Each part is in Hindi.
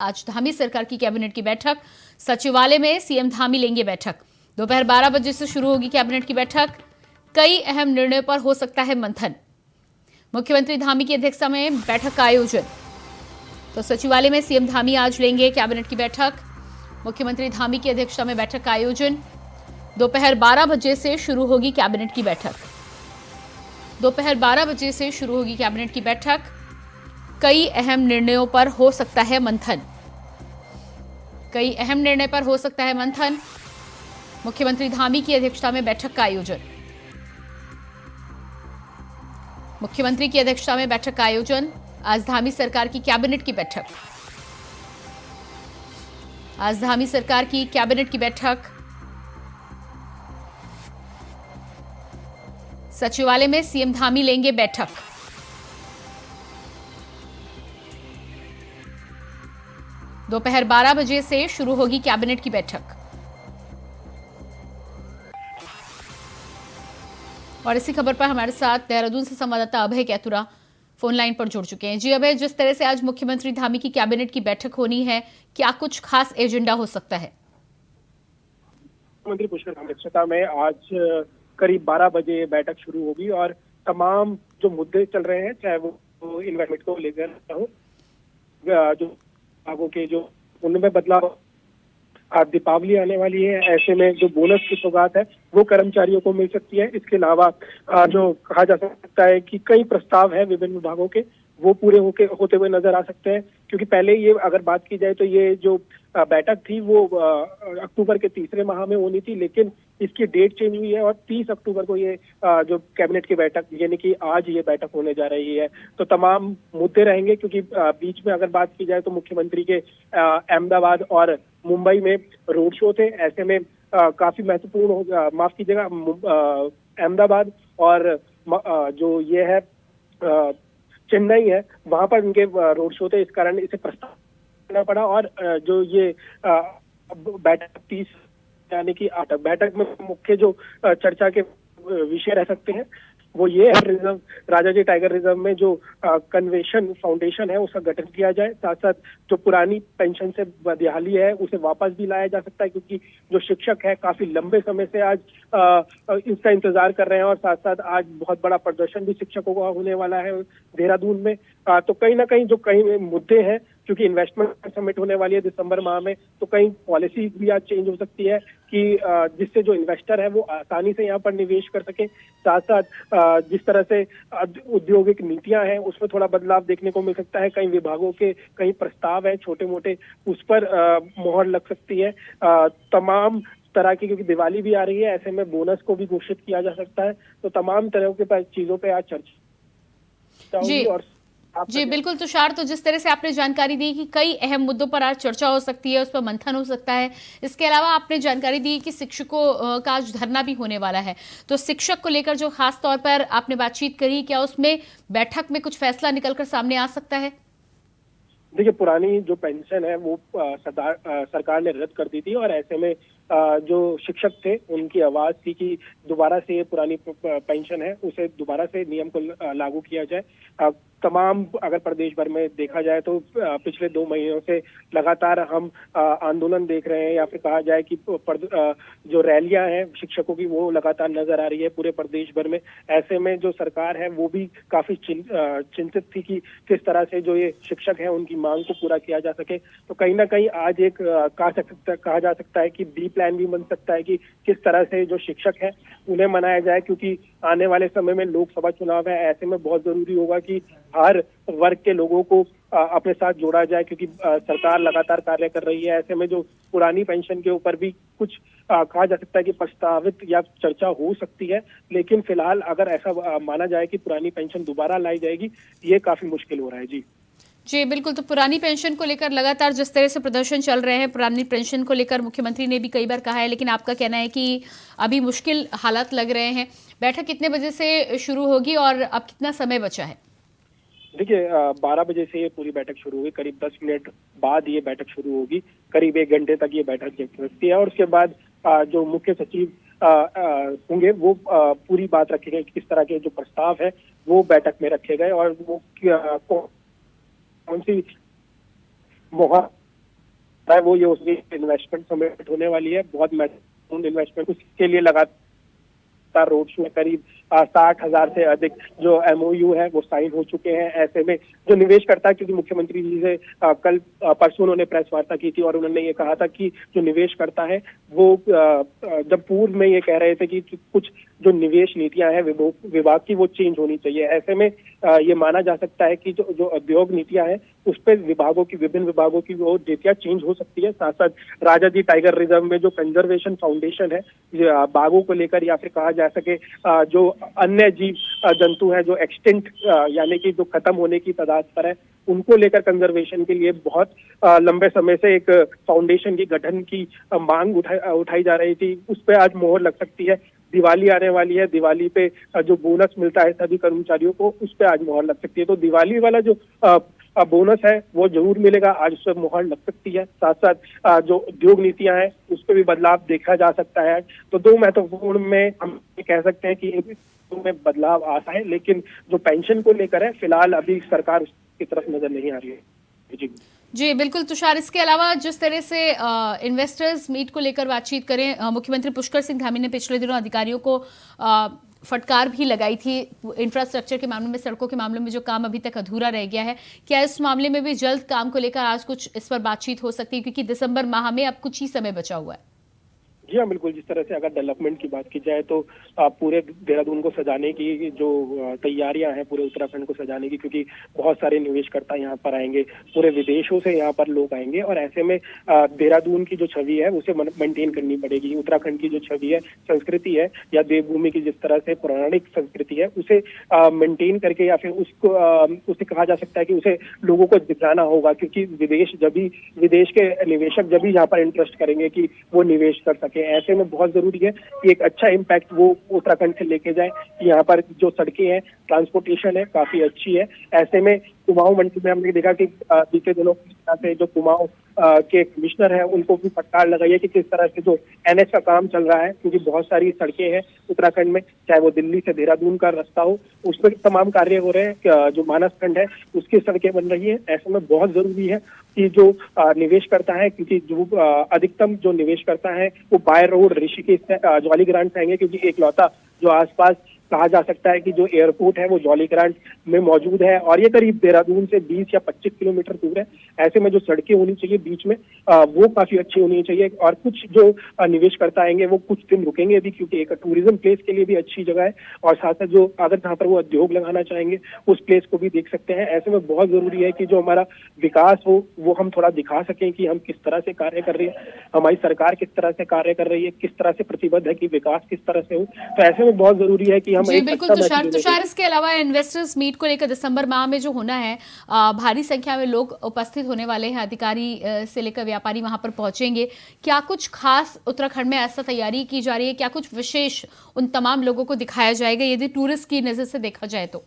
आज धामी सरकार की कैबिनेट की बैठक। सचिवालय में सीएम धामी लेंगे बैठक। दोपहर 12 बजे से शुरू होगी कैबिनेट की बैठक। कई अहम निर्णयों पर हो सकता है मंथन। मुख्यमंत्री धामी की अध्यक्षता में बैठक का आयोजन। तो सचिवालय में सीएम धामी आज लेंगे कैबिनेट की बैठक। मुख्यमंत्री धामी की अध्यक्षता में बैठक का आयोजन। दोपहर 12 बजे से शुरू होगी कैबिनेट की बैठक। दोपहर 12 बजे से शुरू होगी कैबिनेट की बैठक। कई अहम निर्णयों पर हो सकता है मंथन। कई अहम निर्णय पर हो सकता है मंथन। मुख्यमंत्री धामी की अध्यक्षता में बैठक का आयोजन। मुख्यमंत्री की अध्यक्षता में बैठक का आयोजन। आज धामी सरकार की कैबिनेट की बैठक। आज धामी सरकार की कैबिनेट की बैठक। सचिवालय में सीएम धामी लेंगे बैठक। दोपहर 12 बजे से शुरू होगी कैबिनेट की बैठक। और इसी खबर पर हमारे साथ देहरादून से संवाददाता अभय कैतुरा फोन लाइन पर जुड़ चुके हैं। जी अभय, जिस तरह से आज मुख्यमंत्री धामी की कैबिनेट की बैठक होनी है, क्या कुछ खास एजेंडा हो सकता है? मुख्यमंत्री पुष्कर धामी की अध्यक्षता में आज करीब 12 बजे बैठक शुरू होगी और तमाम जो मुद्दे चल रहे हैं, चाहे वो इन्वेस्टमेंट को लेकर हो, जो भागों के जो उनमें बदलाव, दीपावली आने वाली है, ऐसे में जो बोनस की सौगात है वो कर्मचारियों को मिल सकती है। इसके अलावा जो कहा जा सकता है कि कई प्रस्ताव है विभिन्न विभागों के, वो पूरे होते हुए नजर आ सकते हैं। क्योंकि पहले ये अगर बात की जाए तो ये जो बैठक थी वो अक्टूबर के तीसरे माह में होनी थी, लेकिन इसकी डेट चेंज हुई है और 30 अक्टूबर को ये जो कैबिनेट की बैठक, यानी कि आज ये बैठक होने जा रही है। तो तमाम मुद्दे रहेंगे, क्योंकि बीच में अगर बात की जाए तो मुख्यमंत्री के अहमदाबाद और मुंबई में रोड शो थे। ऐसे में काफी महत्वपूर्ण, माफ कीजिएगा, अहमदाबाद और जो ये है चेन्नई है, वहां पर उनके रोड शो थे, इस कारण इसे प्रस्ताव करना पड़ा। और जो ये बैठक 30 यानी कि बैठक में मुख्य जो चर्चा के विषय रह सकते हैं वो ये है, रिजर्व राजाजी टाइगर रिजर्व में जो कन्वेशन फाउंडेशन है उसका गठन किया जाए। साथ साथ जो पुरानी पेंशन से बदहाली है उसे वापस भी लाया जा सकता है, क्योंकि जो शिक्षक है काफी लंबे समय से आज इसका इंतजार कर रहे हैं और साथ साथ आज बहुत बड़ा प्रदर्शन भी शिक्षकों का होने वाला है देहरादून में। तो कहीं ना कहीं जो कई मुद्दे हैं, क्योंकि इन्वेस्टमेंट समिट होने वाली है दिसंबर माह में, तो कई पॉलिसी भी आज चेंज हो सकती है कि जिससे जो इन्वेस्टर है वो आसानी से यहाँ पर निवेश कर सके। साथ साथ जिस तरह से औद्योगिक नीतियां हैं उसमें थोड़ा बदलाव देखने को मिल सकता है। कई विभागों के कई प्रस्ताव है छोटे मोटे, उस पर मोहर लग सकती है। तमाम तरह की, क्योंकि दिवाली भी आ रही है, ऐसे में बोनस को भी घोषित किया जा सकता है। तो तमाम तरह के चीजों पे आज चर्चा होगी। और जी बिल्कुल तुषार, तो जिस तरह से आपने जानकारी दी कि कई अहम मुद्दों पर आज चर्चा हो सकती है, उस पर मंथन हो सकता है। इसके अलावा आपने जानकारी दी कि शिक्षकों का आज धरना भी होने वाला है, तो शिक्षक को लेकर जो खास तौर पर आपने बातचीत करी, क्या उसमें बैठक में कुछ फैसला निकलकर सामने आ सकता है? देखिए, पुरानी जो पेंशन है वो सरकार ने रद्द कर दी थी और ऐसे में जो शिक्षक थे उनकी आवाज थी कि दोबारा से ये पुरानी पेंशन है उसे दोबारा से नियम को लागू किया जाए। तमाम अगर प्रदेश भर में देखा जाए तो पिछले 2 महीनों से लगातार हम आंदोलन देख रहे हैं, या फिर कहा जाए कि जो रैलियां हैं शिक्षकों की वो लगातार नजर आ रही है पूरे प्रदेश भर में। ऐसे में जो सरकार है वो भी काफी चिंतित थी कि किस तरह से जो ये शिक्षक है उनकी मांग को पूरा किया जा सके। तो कहीं ना कहीं आज एक कहा जा सकता है कि बी प्लान भी बन सकता है कि किस तरह से जो शिक्षक है उन्हें मनाया जाए, क्योंकि आने वाले समय में लोकसभा चुनाव है। ऐसे में बहुत जरूरी होगा कि हर वर्ग के लोगों को अपने साथ जोड़ा जाए, क्योंकि सरकार लगातार कार्य कर रही है। ऐसे में जो पुरानी पेंशन के ऊपर भी कुछ कहा जा सकता है कि प्रस्तावित या चर्चा हो सकती है, लेकिन फिलहाल अगर ऐसा माना जाए कि पुरानी पेंशन दोबारा लाई जाएगी, ये काफी मुश्किल हो रहा है। जी बिल्कुल, तो पुरानी पेंशन को लेकर लगातार जिस तरह से प्रदर्शन चल रहे हैं, पुरानी पेंशन को लेकर मुख्यमंत्री ने भी कई बार कहा है, लेकिन आपका कहना है कि अभी मुश्किल हालात लग रहे हैं। बैठक कितने बजे से शुरू होगी और अब कितना समय बचा है? देखिए, 12 बजे से ये पूरी बैठक शुरू होगी। करीब 10 मिनट बाद ये बैठक शुरू होगी। करीब 1 घंटे तक ये बैठक चल सकती है और उसके बाद जो मुख्य सचिव होंगे वो पूरी बात रखेंगे, किस तरह के जो प्रस्ताव है वो बैठक में रखे गए और वो कौन सी मुहर है वो ये उसकी इन्वेस्टमेंट समिट होने वाली है, बहुत महत्वपूर्ण इन्वेस्टमेंट। उसके लिए लगातार रोड शो में करीब 60,000 से अधिक जो MOU है वो साइन हो चुके हैं। ऐसे में जो निवेश करता है, क्योंकि मुख्यमंत्री जी से कल परसों उन्होंने प्रेस वार्ता की थी और उन्होंने ये कहा था कि जो निवेश करता है वो जब पूर्व में ये कह रहे थे कि कुछ जो निवेश नीतियां हैं विभाग की वो चेंज होनी चाहिए। ऐसे में ये माना जा सकता है कि जो उद्योग नीतियां हैं उस पर विभिन्न विभागों की वो नीतियां चेंज हो सकती है। साथ साथ राजा जी टाइगर रिजर्व में जो कंजर्वेशन फाउंडेशन है बाघों को लेकर, या फिर कहा जा सके जो अन्य जीव जंतु है जो एक्सटिंक्ट यानी कि जो खत्म होने की तादाद पर है, उनको लेकर कंजर्वेशन के लिए बहुत लंबे समय से एक फाउंडेशन की गठन की मांग उठाई जा रही थी। उस पर आज मोहर लग सकती है। दिवाली आने वाली है, दिवाली पे जो बोनस मिलता है सभी कर्मचारियों को, उस पर आज मोहर लग सकती है। तो दिवाली वाला जो बोनस है वो जरूर मिलेगा, आज उस पर मोहर लग सकती है। साथ साथ जो उद्योग नीतियां हैं उस पर भी बदलाव देखा जा सकता है। तो दो महत्वपूर्ण में हम कह सकते हैं कि में बदलाव आता है, लेकिन जो पेंशन को लेकर है फिलहाल अभी सरकार की तरफ नजर नहीं आ रही है। जी बिल्कुल तुषार, इसके अलावा जिस तरह से इन्वेस्टर्स मीट को लेकर बातचीत करें, मुख्यमंत्री पुष्कर सिंह धामी ने पिछले दिनों अधिकारियों को फटकार भी लगाई थी इंफ्रास्ट्रक्चर के मामले में, सड़कों के मामले में जो काम अभी तक अधूरा रह गया है। क्या इस मामले में भी जल्द काम को लेकर आज कुछ इस पर बातचीत हो सकती है, क्योंकि दिसंबर माह में अब कुछ ही समय बचा हुआ है? जी हाँ, बिल्कुल। जिस तरह से अगर डेवलपमेंट की बात की जाए तो पूरे देहरादून को सजाने की जो तैयारियां हैं, पूरे उत्तराखंड को सजाने की, क्योंकि बहुत सारे निवेशकर्ता यहाँ पर आएंगे, पूरे विदेशों से यहाँ पर लोग आएंगे और ऐसे में देहरादून की जो छवि है उसे मेंटेन करनी पड़ेगी। उत्तराखंड की जो छवि है, संस्कृति है, या देवभूमि की जिस तरह से पौराणिक संस्कृति है, उसे मेंटेन करके या फिर उसको उसे कहा जा सकता है कि उसे लोगों को दिखाना होगा, क्योंकि विदेश के निवेशक जब भी यहाँ पर इंटरेस्ट करेंगे कि वो निवेश कर सके। ऐसे में बहुत जरूरी है कि एक अच्छा इम्पैक्ट वो उत्तराखंड से लेके जाए। यहाँ पर जो सड़कें हैं, ट्रांसपोर्टेशन है, काफी अच्छी है। ऐसे में कुमाऊं मंडी में हमने देखा कि बीते दिनों से जो कुमाऊं के कमिश्नर है उनको भी फटकार लगाई है कि किस तरह से जो NH का काम चल रहा है, क्योंकि बहुत सारी सड़कें हैं उत्तराखंड में, चाहे वो दिल्ली से देहरादून का रास्ता हो, उस पर तमाम कार्य हो रहे हैं। जो मानस खंड है उसकी सड़कें बन रही है। ऐसे में बहुत जरूरी है कि जो निवेश करता है, क्योंकि जो अधिकतम जो निवेश करता है वो बाय रोड ऋषिकेश से जौलीग्रांट से आएंगे, क्योंकि एकलौता जो आसपास कहा जा सकता है कि जो एयरपोर्ट है वो जौलीग्रांट में मौजूद है और ये करीब देहरादून से 20 या 25 किलोमीटर दूर है। ऐसे में जो सड़कें होनी चाहिए बीच में वो काफी अच्छी होनी चाहिए। और कुछ जो निवेशकर्ता आएंगे वो कुछ दिन रुकेंगे भी, क्योंकि एक टूरिज्म प्लेस के लिए भी अच्छी जगह है। और साथ साथ जो अगर जहाँ पर वो उद्योग लगाना चाहेंगे उस प्लेस को भी देख सकते हैं। ऐसे में बहुत जरूरी है कि जो हमारा विकास हो वो हम थोड़ा दिखा सकें कि हम किस तरह से कार्य कर रहे हैं, हमारी सरकार किस तरह से कार्य कर रही है, किस तरह से प्रतिबद्ध है कि विकास किस तरह से हो। तो ऐसे में बहुत जरूरी है कि जी बिल्कुल तुषार, इसके अलावा इन्वेस्टर्स मीट को लेकर दिसंबर माह में जो होना है, भारी संख्या में लोग उपस्थित होने वाले हैं, अधिकारी से लेकर व्यापारी वहां पर पहुंचेंगे। क्या कुछ खास उत्तराखंड में ऐसा तैयारी की जा रही है, क्या कुछ विशेष उन तमाम लोगों को दिखाया जाएगा यदि टूरिस्ट की नजर से देखा जाए तो?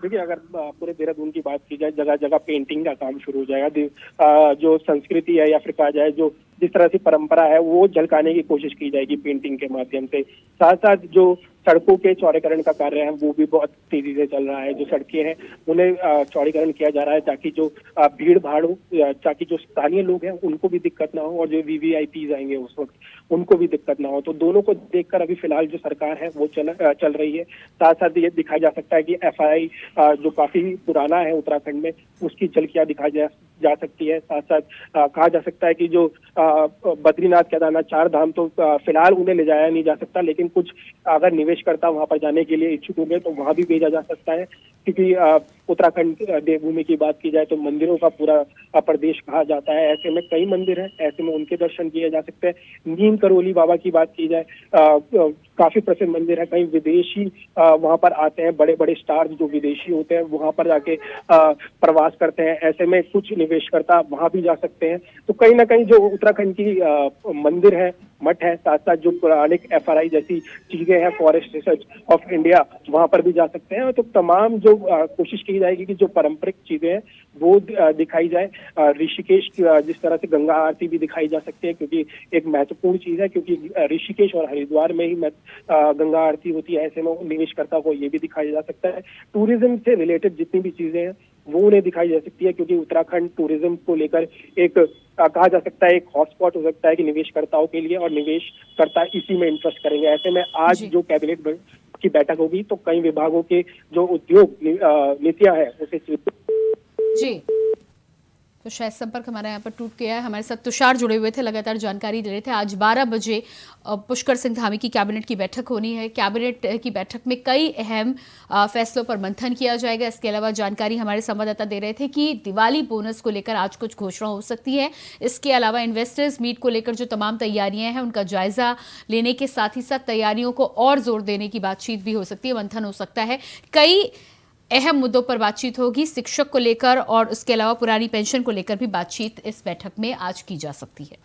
देखिए, अगर पूरे देहरादून की बात की जाए, जगह जगह पेंटिंग का काम शुरू हो जाएगा। जो संस्कृति है या फिर कहा जाए जो जिस तरह से परंपरा है वो झलकाने की कोशिश की जाएगी पेंटिंग के माध्यम से। साथ साथ जो सड़कों के चौड़ीकरण का कार्य है वो भी बहुत तेजी से चल रहा है। जो सड़कें हैं उन्हें चौड़ीकरण किया जा रहा है ताकि जो भीड़ भाड़ हो, ताकि जो स्थानीय लोग हैं उनको भी दिक्कत ना हो और जो VVIPs आएंगे उस वक्त उनको भी दिक्कत ना हो। तो दोनों को देखकर अभी फिलहाल जो सरकार है वो चल रही है। साथ साथ ये दिखाया जा सकता है कि FII जो काफी पुराना है उत्तराखंड में, उसकी झलकियां दिखाई जा सकती है। साथ साथ कहा जा सकता है कि जो बद्रीनाथ, केदारनाथ, 4 धाम तो फिलहाल उन्हें ले जाया नहीं जा सकता, लेकिन कुछ अगर निवेशकर्ता वहां पर जाने के लिए इच्छुक होंगे तो वहां भी भेजा जा सकता है। क्योंकि उत्तराखंड देवभूमि की बात की जाए तो मंदिरों का पूरा प्रदेश कहा जाता है। ऐसे में कई मंदिर हैं, ऐसे में उनके दर्शन किए जा सकते हैं। नीम करोली बाबा की बात की जाए, काफी प्रसिद्ध मंदिर है। कई विदेशी वहां पर आते हैं, बड़े बड़े स्टार्स जो विदेशी होते हैं वहां पर जाके प्रवास करते हैं। ऐसे में कुछ निवेशकर्ता वहां भी जा सकते हैं। तो कहीं ना कहीं जो उत्तराखंड की मंदिर है, मठ है, साथ साथ जो पौराणिक FRI जैसी चीजें हैं, फॉरेस्ट रिसर्च ऑफ इंडिया, वहां पर भी जा सकते हैं। तो तमाम जो कोशिश की जाएगी कि जो पारंपरिक चीजें हैं वो दिखाई जाए। ऋषिकेश जिस तरह से गंगा आरती भी दिखाई जा सकती है, क्योंकि एक महत्वपूर्ण चीज है, क्योंकि ऋषिकेश और हरिद्वार में ही गंगा आरती होती है। ऐसे में निवेशकर्ता को ये भी दिखाया जा सकता है। टूरिज्म से रिलेटेड जितनी भी चीजें हैं वो उन्हें दिखाई जा सकती है, क्योंकि उत्तराखंड टूरिज्म को लेकर एक कहा जा सकता है एक हॉटस्पॉट हो सकता है कि निवेशकर्ताओं के लिए, और निवेशकर्ता इसी में इंटरेस्ट करेंगे। ऐसे में आज जी। जो कैबिनेट की बैठक होगी तो कई विभागों के जो उद्योग नीतियां हैं उसे जी, तो शायद संपर्क हमारा यहाँ पर टूट गया है। हमारे साथ तुषार जुड़े हुए थे, लगातार जानकारी दे रहे थे। आज 12 बजे पुष्कर सिंह धामी की कैबिनेट की बैठक होनी है। कैबिनेट की बैठक में कई अहम फैसलों पर मंथन किया जाएगा। इसके अलावा जानकारी हमारे संवाददाता दे रहे थे कि दिवाली बोनस को लेकर आज कुछ घोषणा हो सकती है। इसके अलावा इन्वेस्टर्स मीट को लेकर जो तमाम तैयारियां हैं उनका जायजा लेने के साथ ही साथ तैयारियों को और जोर देने की बातचीत भी हो सकती है, मंथन हो सकता है। कई अहम मुद्दों पर बातचीत होगी, शिक्षक को लेकर और उसके अलावा पुरानी पेंशन को लेकर भी बातचीत इस बैठक में आज की जा सकती है।